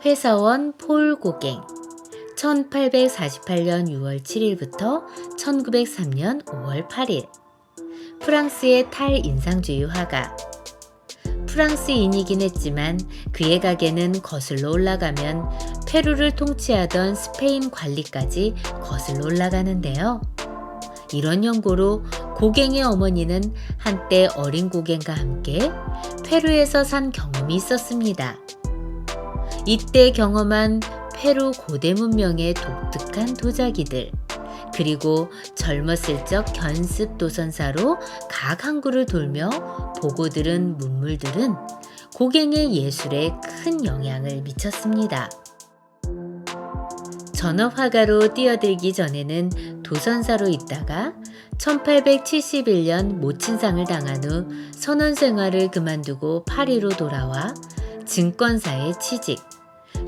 회사원 폴 고갱 1848년 6월 7일부터 1903년 5월 8일 프랑스의 탈인상주의 화가 프랑스인이긴 했지만 그의 가계는 거슬러 올라가면 페루를 통치하던 스페인 관리까지 거슬러 올라가는데요. 이런 연고로 고갱의 어머니는 한때 어린 고갱과 함께 페루에서 산 경험이 있었습니다. 이때 경험한 페루 고대 문명의 독특한 도자기들, 그리고 젊었을 적 견습 도선사로 각 항구를 돌며 보고 들은 문물들은 고갱의 예술에 큰 영향을 미쳤습니다. 전업화가로 뛰어들기 전에는 도선사로 있다가 1871년 모친상을 당한 후 선원 생활을 그만두고 파리로 돌아와 증권사에 취직,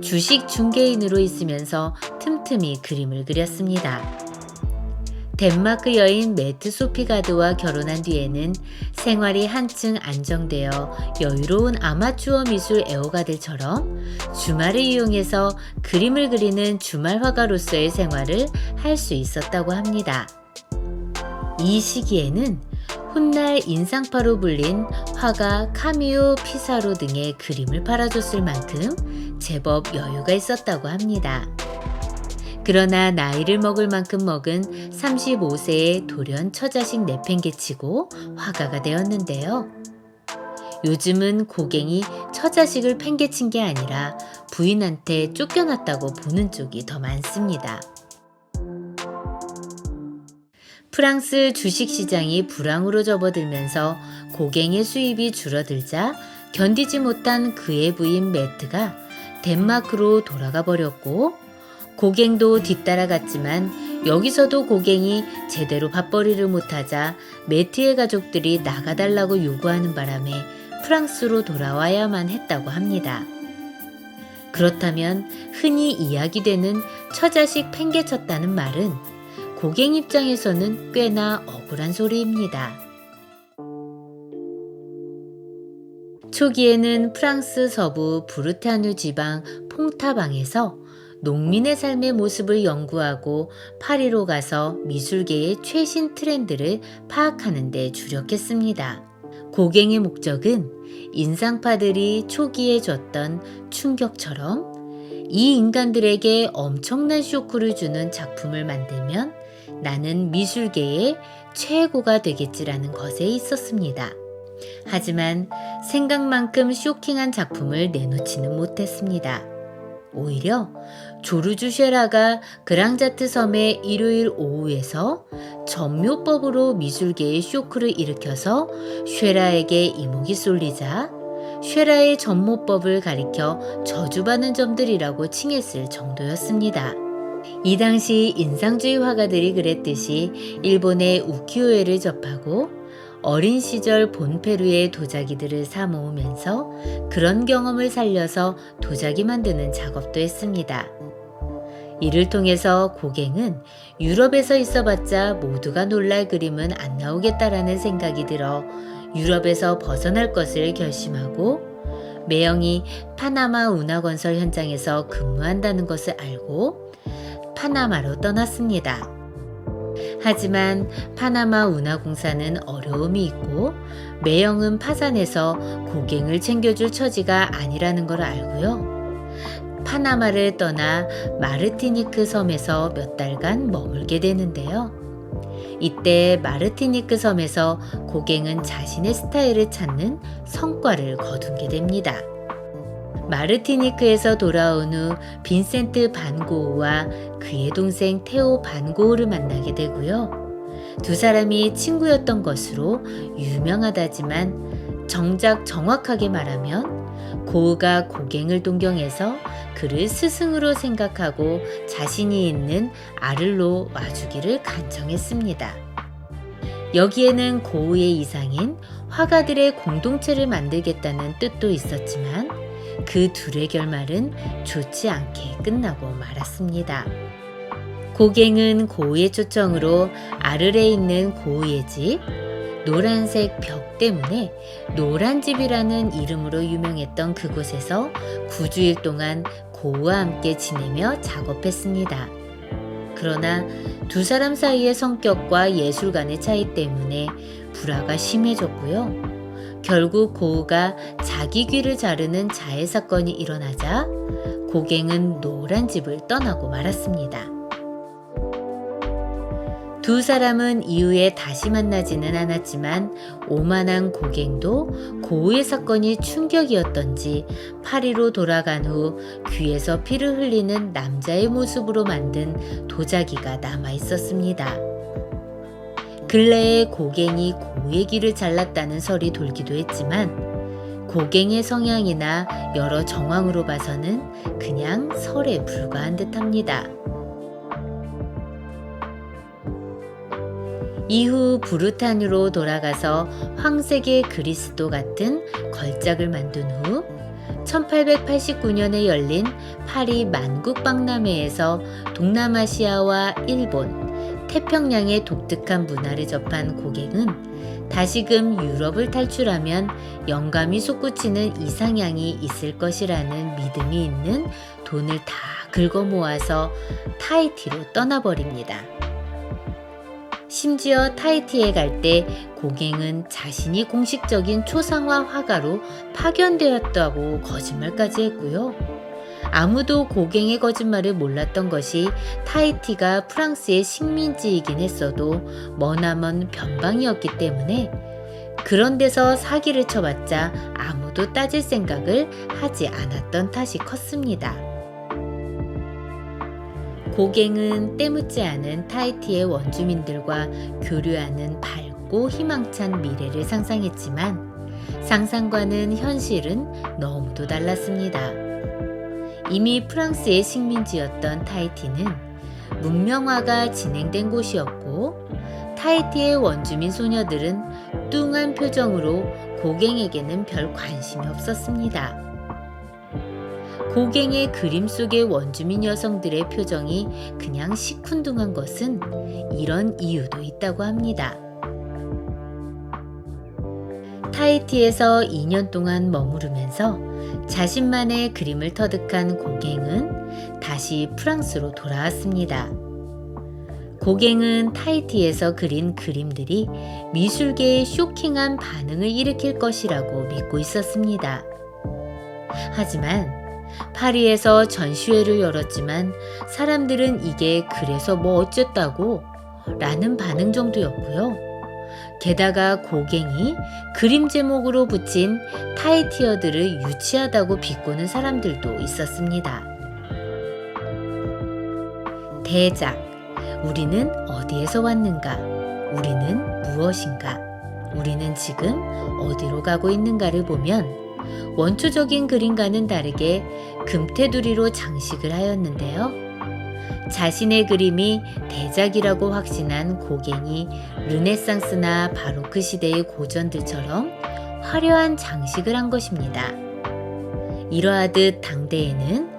주식 중개인으로 있으면서 틈틈이 그림을 그렸습니다. 덴마크 여인 매트 소피가드와 결혼한 뒤에는 생활이 한층 안정되어 여유로운 아마추어 미술 애호가들처럼 주말을 이용해서 그림을 그리는 주말 화가로서의 생활을 할 수 있었다고 합니다. 이 시기에는 훗날 인상파로 불린 화가 카미오 피사로 등의 그림을 팔아줬을 만큼 제법 여유가 있었다고 합니다. 그러나 나이를 먹을 만큼 먹은 35세에 돌연 처자식 내팽개치고 화가가 되었는데요. 요즘은 고갱이 처자식을 팽개친 게 아니라 부인한테 쫓겨났다고 보는 쪽이 더 많습니다. 프랑스 주식시장이 불황으로 접어들면서 고갱의 수입이 줄어들자 견디지 못한 그의 부인 매트가 덴마크로 돌아가 버렸고, 고갱도 뒤따라갔지만 여기서도 고갱이 제대로 밥벌이를 못하자 매트의 가족들이 나가달라고 요구하는 바람에 프랑스로 돌아와야만 했다고 합니다. 그렇다면 흔히 이야기되는 처자식 팽개쳤다는 말은 고갱 입장에서는 꽤나 억울한 소리입니다. 초기에는 프랑스 서부 부르타뉴 지방 퐁타방에서 농민의 삶의 모습을 연구하고 파리로 가서 미술계의 최신 트렌드를 파악하는 데 주력했습니다. 고갱의 목적은 인상파들이 초기에 줬던 충격처럼 이 인간들에게 엄청난 쇼크를 주는 작품을 만들면 나는 미술계의 최고가 되겠지라는 것에 있었습니다. 하지만 생각만큼 쇼킹한 작품을 내놓지는 못했습니다. 오히려 조르주 쉐라가 그랑자트 섬의 일요일 오후에서 전묘법으로 미술계의 쇼크를 일으켜서 쉐라에게 이목이 쏠리자 쉐라의 전모법을 가리켜 저주받는 점들이라고 칭했을 정도였습니다. 이 당시 인상주의 화가들이 그랬듯이 일본의 우키요에를 접하고 어린 시절 본페루의 도자기들을 사 모으면서 그런 경험을 살려서 도자기 만드는 작업도 했습니다. 이를 통해서 고갱은 유럽에서 있어봤자 모두가 놀랄 그림은 안 나오겠다라는 생각이 들어 유럽에서 벗어날 것을 결심하고, 매형이 파나마 운하건설 현장에서 근무한다는 것을 알고 파나마로 떠났습니다. 하지만 파나마 운하공사는 어려움이 있고 매형은 파산해서 고갱을 챙겨줄 처지가 아니라는 걸 알고요. 파나마를 떠나 마르티니크 섬에서 몇 달간 머물게 되는데요. 이때 마르티니크 섬에서 고갱은 자신의 스타일을 찾는 성과를 거두게 됩니다. 마르티니크에서 돌아온 후 빈센트 반 고흐와 그의 동생 테오 반 고흐를 만나게 되고요. 두 사람이 친구였던 것으로 유명하다지만 정작 정확하게 말하면 고흐가 고갱을 동경해서 그를 스승으로 생각하고 자신이 있는 아를로 와주기를 간청했습니다. 여기에는 고흐의 이상인 화가들의 공동체를 만들겠다는 뜻도 있었지만 그 둘의 결말은 좋지 않게 끝나고 말았습니다. 고갱은 고흐의 초청으로 아르레에 있는 고흐의 집, 노란색 벽 때문에 노란집이라는 이름으로 유명했던 그곳에서 9주일 동안 고우와 함께 지내며 작업했습니다. 그러나 두 사람 사이의 성격과 예술관의 차이 때문에 불화가 심해졌고요. 결국 고우가 자기 귀를 자르는 자해 사건이 일어나자 고갱은 노란 집을 떠나고 말았습니다. 두 사람은 이후에 다시 만나지는 않았지만 오만한 고갱도 고우의 사건이 충격이었던지 파리로 돌아간 후 귀에서 피를 흘리는 남자의 모습으로 만든 도자기가 남아 있었습니다. 근래에 고갱이 고우의 귀를 잘랐다는 설이 돌기도 했지만 고갱의 성향이나 여러 정황으로 봐서는 그냥 설에 불과한 듯합니다. 이후 부르탄으로 돌아가서 황색의 그리스도 같은 걸작을 만든 후 1889년에 열린 파리 만국박람회에서 동남아시아와 일본, 태평양의 독특한 문화를 접한 고갱은 다시금 유럽을 탈출하면 영감이 솟구치는 이상향이 있을 것이라는 믿음이 있는 돈을 다 긁어 모아서 타히티로 떠나버립니다. 심지어 타히티에 갈 때 고갱은 자신이 공식적인 초상화 화가로 파견되었다고 거짓말까지 했고요. 아무도 고갱의 거짓말을 몰랐던 것이 타히티가 프랑스의 식민지이긴 했어도 머나먼 변방이었기 때문에 그런 데서 사기를 쳐봤자 아무도 따질 생각을 하지 않았던 탓이 컸습니다. 고갱은 때묻지 않은 타히티의 원주민들과 교류하는 밝고 희망찬 미래를 상상했지만 상상과는 현실은 너무도 달랐습니다. 이미 프랑스의 식민지였던 타히티는 문명화가 진행된 곳이었고 타히티의 원주민 소녀들은 뚱한 표정으로 고갱에게는 별 관심이 없었습니다. 고갱의 그림 속의 원주민 여성들의 표정이 그냥 시큰둥한 것은 이런 이유도 있다고 합니다. 타히티에서 2년 동안 머무르면서 자신만의 그림을 터득한 고갱은 다시 프랑스로 돌아왔습니다. 고갱은 타히티에서 그린 그림들이 미술계에 쇼킹한 반응을 일으킬 것이라고 믿고 있었습니다. 하지만 파리에서 전시회를 열었지만 사람들은 이게 그래서 뭐 어쨌다고? 라는 반응 정도였고요. 게다가 고갱이 그림 제목으로 붙인 타히티어들을 유치하다고 비꼬는 사람들도 있었습니다. 대작, 우리는 어디에서 왔는가? 우리는 무엇인가? 우리는 지금 어디로 가고 있는가를 보면 원초적인 그림과는 다르게 금테두리로 장식을 하였는데요. 자신의 그림이 대작이라고 확신한 고갱이 르네상스나 바로크 시대의 고전들처럼 화려한 장식을 한 것입니다. 이러하듯 당대에는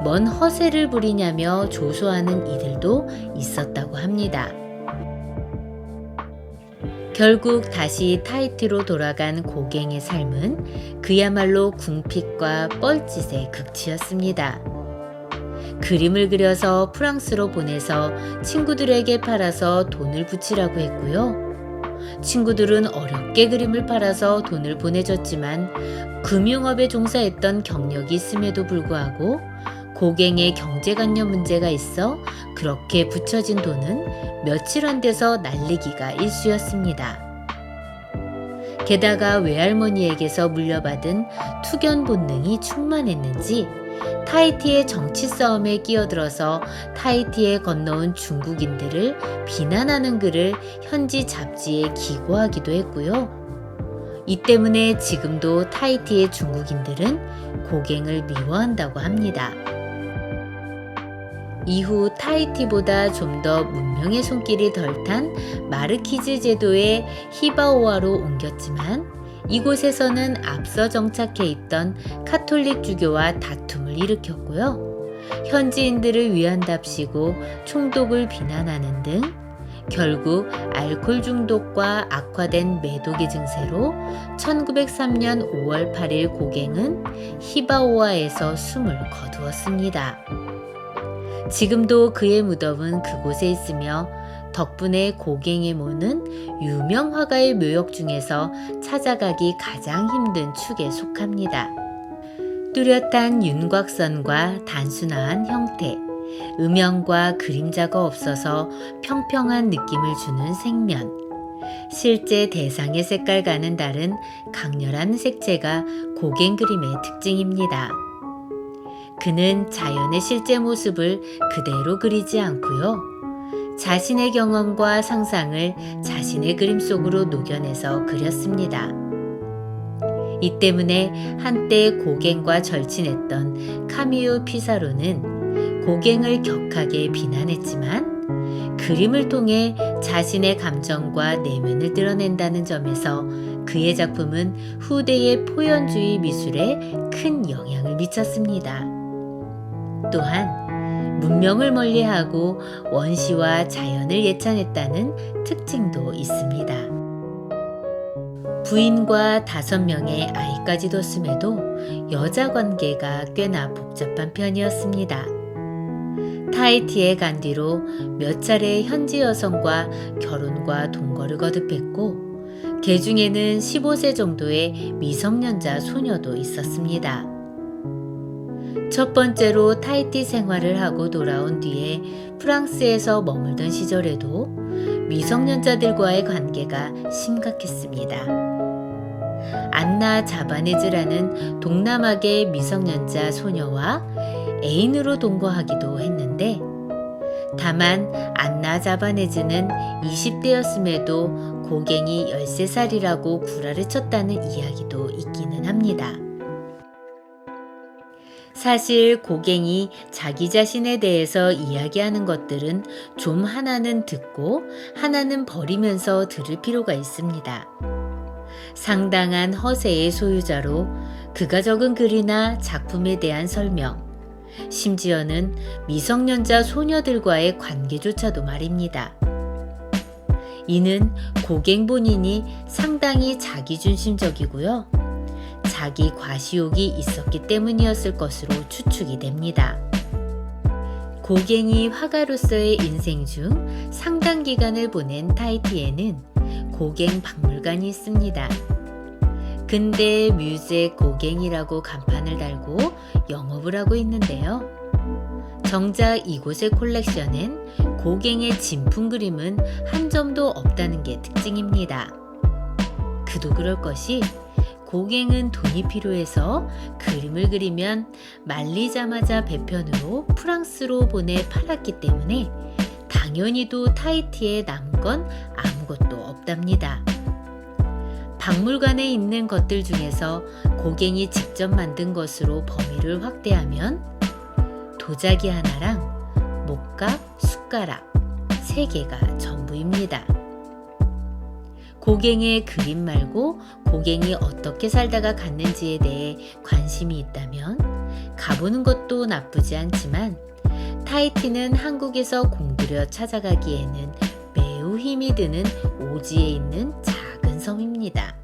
뭔 허세를 부리냐며 조소하는 이들도 있었다고 합니다. 결국 다시 타히티로 돌아간 고갱의 삶은 그야말로 궁핍과 뻘짓의 극치였습니다. 그림을 그려서 프랑스로 보내서 친구들에게 팔아서 돈을 붙이라고 했고요. 친구들은 어렵게 그림을 팔아서 돈을 보내줬지만 금융업에 종사했던 경력이 있음에도 불구하고 고갱의 경제관념 문제가 있어 그렇게 붙여진 돈은 며칠 안 돼서 날리기가 일쑤였습니다. 게다가 외할머니에게서 물려받은 투견 본능이 충만했는지 타히티의 정치 싸움에 끼어들어서 타히티에 건너온 중국인들을 비난하는 글을 현지 잡지에 기고하기도 했고요. 이 때문에 지금도 타히티의 중국인들은 고갱을 미워한다고 합니다. 이후 타히티보다 좀 더 문명의 손길이 덜 탄 마르키즈 제도의 히바오아로 옮겼지만 이곳에서는 앞서 정착해 있던 카톨릭 주교와 다툼을 일으켰고요. 현지인들을 위한답시고 총독을 비난하는 등 결국 알코올 중독과 악화된 매독의 증세로 1903년 5월 8일 고갱은 히바오아에서 숨을 거두었습니다. 지금도 그의 무덤은 그곳에 있으며 덕분에 고갱의 모는 유명 화가의 묘역 중에서 찾아가기 가장 힘든 축에 속합니다. 뚜렷한 윤곽선과 단순한 형태, 음영과 그림자가 없어서 평평한 느낌을 주는 색면, 실제 대상의 색깔과는 다른 강렬한 색채가 고갱 그림의 특징입니다. 그는 자연의 실제 모습을 그대로 그리지 않고요. 자신의 경험과 상상을 자신의 그림 속으로 녹여내서 그렸습니다. 이 때문에 한때 고갱과 절친했던 카미유 피사로는 고갱을 격하게 비난했지만 그림을 통해 자신의 감정과 내면을 드러낸다는 점에서 그의 작품은 후대의 포연주의 미술에 큰 영향을 미쳤습니다. 또한 문명을 멀리하고 원시와 자연을 예찬했다는 특징도 있습니다. 부인과 5명의 아이까지 뒀음에도 여자 관계가 꽤나 복잡한 편이었습니다. 타히티에 간 뒤로 몇 차례 현지 여성과 결혼과 동거를 거듭했고 그 중에는 15세 정도의 미성년자 소녀도 있었습니다. 첫 번째로 타히티 생활을 하고 돌아온 뒤에 프랑스에서 머물던 시절에도 미성년자들과의 관계가 심각했습니다. 안나 자바네즈라는 동남아계 미성년자 소녀와 애인으로 동거하기도 했는데 다만 안나 자바네즈는 20대였음에도 고갱이 13살이라고 구라를 쳤다는 이야기도 있기는 합니다. 사실 고갱이 자기 자신에 대해서 이야기하는 것들은 좀 하나는 듣고 하나는 버리면서 들을 필요가 있습니다. 상당한 허세의 소유자로 그가 적은 글이나 작품에 대한 설명, 심지어는 미성년자 소녀들과의 관계조차도 말입니다. 이는 고갱 본인이 상당히 자기중심적이고요. 자기 과시욕이 있었기 때문이었을 것으로 추측이 됩니다. 고갱이 화가로서의 인생 중 상당 기간을 보낸 타히티에는 고갱 박물관이 있습니다. 근대 뮤제 고갱이라고 간판을 달고 영업을 하고 있는데요. 정작 이곳의 콜렉션엔 고갱의 진품 그림은 한 점도 없다는 게 특징입니다. 그도 그럴 것이 고갱은 돈이 필요해서 그림을 그리면 말리자마자 배편으로 프랑스로 보내 팔았기 때문에 당연히도 타히티에 남은 건 아무것도 없답니다. 박물관에 있는 것들 중에서 고갱이 직접 만든 것으로 범위를 확대하면 도자기 하나랑 목각, 숟가락 3개가 전부입니다. 고갱의 그림 말고 고갱이 어떻게 살다가 갔는지에 대해 관심이 있다면 가보는 것도 나쁘지 않지만 타히티는 한국에서 공들여 찾아가기에는 매우 힘이 드는 오지에 있는 작은 섬입니다.